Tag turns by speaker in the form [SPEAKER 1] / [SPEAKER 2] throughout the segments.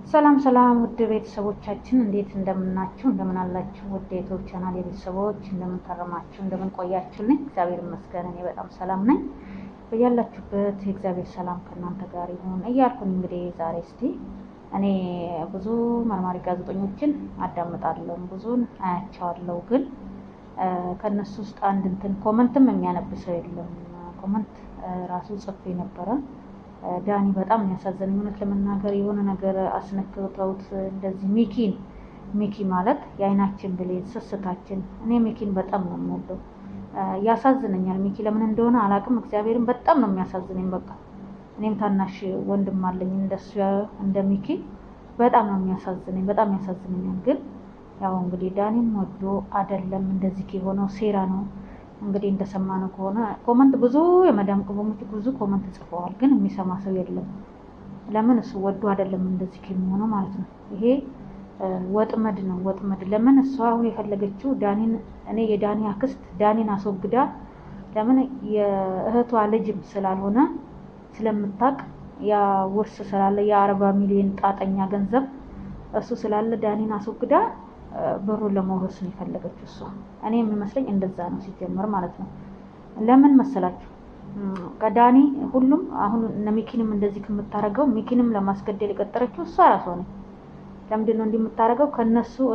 [SPEAKER 1] ሰላም ሰላም ውድ ቤተሰቦቻችን እንዴት እንደምናችሁ እንደምን አላችሁ? ውድ የዩቲዩብ ቻናል የቤተሰቦች እንደምን ከረማችሁ እንደምን ቆያችሁልኝ? እግዚአብሔር ይመስገን እኔ በጣም ሰላም ነኝ። በያላችሁበት የእግዚአብሔር ሰላም ከእናንተ ጋር ይሁን እያልኩኝ እንግዲህ ዛሬ እስቲ እኔ ብዙ መርማሪ ጋዜጠኞችን አዳምጣለሁ፣ ብዙን አያቸዋለሁ። ግን ከነሱ ውስጥ አንድ እንትን ኮመንትም የሚያነብሰው የለም። ኮመንት ራሱ ጽፌ ነበረ። ዳኒ በጣም የሚያሳዝነኝ እውነት ለመናገር የሆነ ነገር አስነክተውት እንደዚህ ሚኪ ማለት የአይናችን ብሌን ስስታችን። እኔ ሚኪን በጣም ነው የምወደው፣ ያሳዝነኛል። ሚኪ ለምን እንደሆነ አላውቅም፣ እግዚአብሔርን በጣም ነው የሚያሳዝነኝ። በቃ እኔም ታናሽ ወንድም አለኝ እንደሱ እንደ ሚኪ፣ በጣም ነው የሚያሳዝነኝ፣ በጣም ያሳዝነኛል። ግን ያው እንግዲህ ዳኒም ወዶ አይደለም እንደዚህ የሆነው ሴራ ነው። እንግዲህ እንደሰማነው ከሆነ ኮመንት ብዙ የመዳም ቅመሞች ብዙ ኮመንት ጽፈዋል፣ ግን የሚሰማ ሰው የለም። ለምን እሱ ወዶ አይደለም እንደዚህ የሚሆነው ማለት ነው። ይሄ ወጥመድ ነው፣ ወጥመድ። ለምን እሷ አሁን የፈለገችው ዳኒን፣ እኔ የዳኒ አክስት ዳኒን አስወግዳ፣ ለምን የእህቷ ልጅም ስላልሆነ ስለምታቅ ያ ውርስ ስላለ የ40 ሚሊዮን ጣጠኛ ገንዘብ እሱ ስላለ ዳኒን አስወግዳ ብሩን ለመውረስ ነው የፈለገችው እሷ። እኔ የሚመስለኝ እንደዛ ነው ሲጀመር ማለት ነው። ለምን መሰላችሁ? ከዳኒ ሁሉም አሁን እነ ሚኪንም እንደዚህ ከምታረገው ሚኪንም ለማስገደል የቀጠረችው እሷ ራሷ ነው። ለምንድን ነው እንዲህ የምታረገው?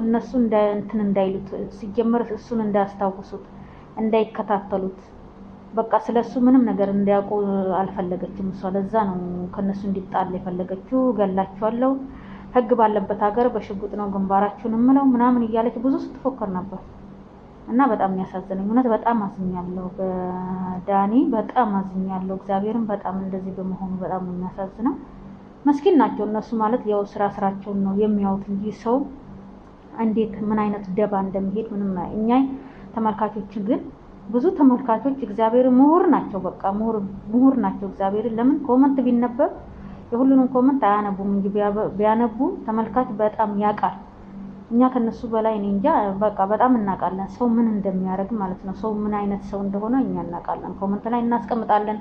[SPEAKER 1] እነሱ እንትን እንዳይሉት ሲጀመር እሱን እንዳያስታውሱት እንዳይከታተሉት፣ በቃ ስለሱ ምንም ነገር እንዲያውቁ አልፈለገችም እሷ። ለዛ ነው ከነሱ እንዲጣል የፈለገችው። ገላችኋለሁ፣ ህግ ባለበት ሀገር በሽጉጥ ነው ግንባራችሁን እምለው ምናምን እያለች ብዙ ስትፎክር ነበር። እና በጣም የሚያሳዝነኝ እውነት በጣም አዝኛለሁ፣ በዳኒ በጣም አዝኛለሁ። እግዚአብሔርን በጣም እንደዚህ በመሆኑ በጣም ነው የሚያሳዝነው። መስኪን ናቸው እነሱ ማለት ያው ስራቸውን ነው የሚያዩት እንጂ ሰው እንዴት ምን አይነት ደባ እንደሚሄድ ምንም። እኛ ተመልካቾች ግን ብዙ ተመልካቾች እግዚአብሔር ምሁር ናቸው፣ በቃ ምሁር ናቸው። እግዚአብሔርን ለምን ኮመንት ቢነበብ የሁሉንም ኮመንት አያነቡም እንጂ ቢያነቡ ተመልካች በጣም ያውቃል። እኛ ከነሱ በላይ እኔ እንጃ በቃ በጣም እናውቃለን ሰው ምን እንደሚያደርግ ማለት ነው። ሰው ምን አይነት ሰው እንደሆነ እኛ እናውቃለን። ኮመንት ላይ እናስቀምጣለን፣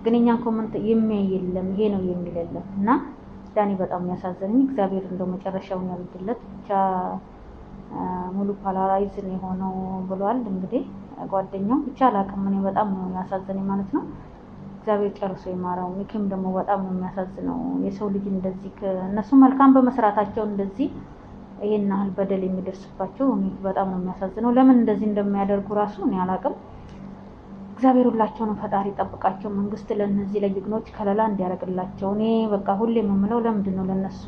[SPEAKER 1] ግን እኛን ኮመንት የሚያይ የለም፣ ይሄ ነው የሚል የለም። እና ዳኒ በጣም ያሳዘነኝ። እግዚአብሔር እንደው መጨረሻውን ያልድለት ብቻ። ሙሉ ፓላራይዝ ነው የሆነው ብሏል እንግዲህ ጓደኛው። ብቻ አላውቅም፣ እኔ በጣም ነው ያሳዘነኝ ማለት ነው። እግዚአብሔር ጨርሶ ይማረው። ሚኪም ደግሞ በጣም ነው የሚያሳዝነው። የሰው ልጅ እንደዚህ እነሱ መልካም በመስራታቸው እንደዚህ ይሄን ያህል በደል የሚደርስባቸው በጣም ነው የሚያሳዝነው። ለምን እንደዚህ እንደሚያደርጉ ራሱ እኔ አላውቅም። እግዚአብሔር ሁላቸውንም ፈጣሪ ጠብቃቸው። መንግስት ለነዚህ ለጅግኖች ከለላ እንዲያደርግላቸው። እኔ በቃ ሁሌ የምለው ለምንድን ነው ለነሱ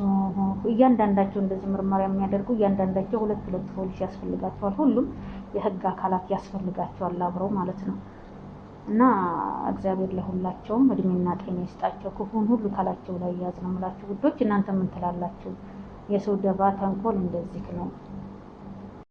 [SPEAKER 1] እያንዳንዳቸው እንደዚህ ምርመራ የሚያደርጉ እያንዳንዳቸው ሁለት ፖሊስ ያስፈልጋቸዋል። ሁሉም የህግ አካላት ያስፈልጋቸዋል አብረው ማለት ነው። እና እግዚአብሔር ለሁላቸውም እድሜና ጤና ይስጣቸው፣ ክፉን ሁሉ ካላቸው ላይ ያዝ ነው የምላችሁ ውዶች። እናንተ ምን ትላላችሁ? የሰው ደባ ተንኮል እንደዚህ ነው።